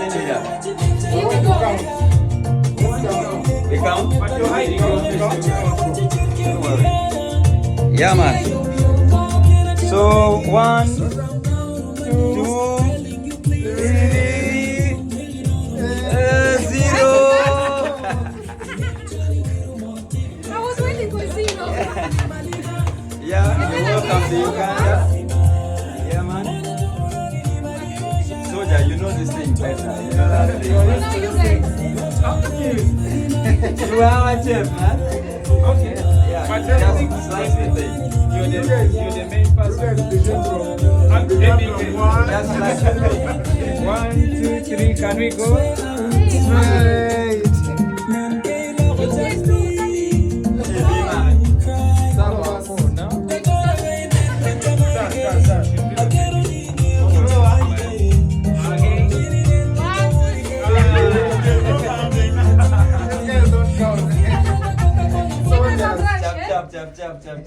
many here? Here we go. We count? But you're hiding your face. Don't worry. Yeah, man. So, 1, 2, 3, 0. I was waiting for zero. Yeah, you're welcome to Uganda. Yeah, man. Soldier, you know this thing better. You know that thing. No, you guys. You are our chef, man. Okay. Yeah, But just everything slice the thing. You're the main person. I'm the main person. Just slice the thing. 1, 2, 3. Can we go? Hey,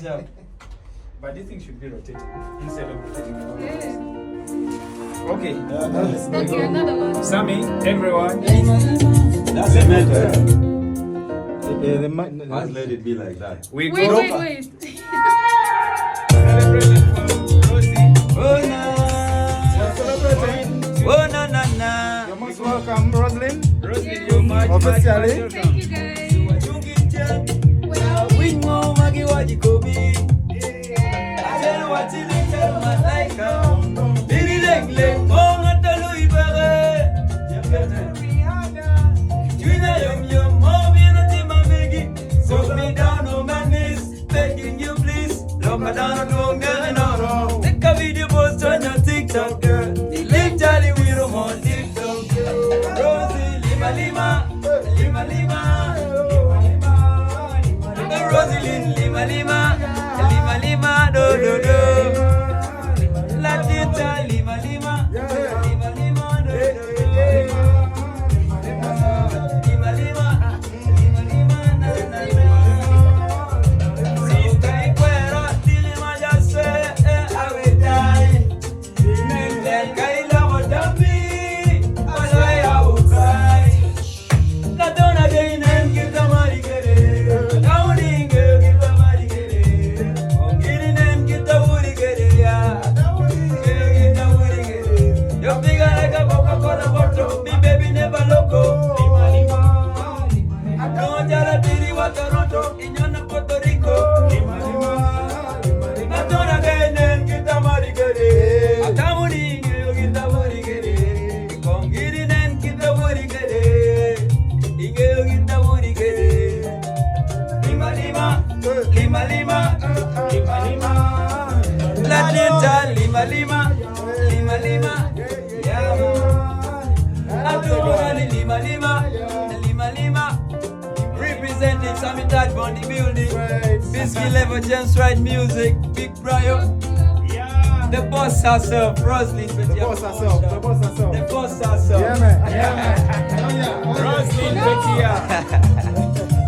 Chap. But this thing should be rotated instead of rotating. yeah. Okay. Okay, another one. Sammy, everyone. That's a matter. Yeah, Let's let it be like that. We Wait, go. wait. Celebration for Rosie. Oh, na. You're most welcome, Roslyn. Rosie, you much Officially. Thank you, guys. Well, We know Maggie what you go be. Tell what you think, tell my like. Billy Leg, oh, not the Louis Barret. Yum, mom, you're not in my Maggie. So me down on my knees, begging you, please. Love me down, don't get no. Take a video post on your TikTok, girl. Live Charlie, we don't want TikTok, girl. Rosie, lima. Rosalyn, lima, do. Latita, lima, do. Lima, na. Sister Iquera, lima, ya sé, I will die. Then Kaila will dump me, but I will cry. La donna dei nem give the money, get it. Downing, give the money, get it. On getting them, get the woody, get it, yeah. Get the woody, get it. You're bigger like a Coca-Cola bottle, me baby never loco. I don't tell a diddy what Toronto, in your Puerto Rico. La donna dei nem give the money, get it. I come on in, get the woody, get it. On getting them, get the woody, get it. Girl, get the woody, get it. Lima. Latita, lima. Yeah. I don't know lima. Representing Sammy Dad on the building. Biscuit Level James Right Music. Big Brian. Yeah. The boss herself, Roslyn. The boss herself. The boss herself. Yeah, man. Rosie, Betia.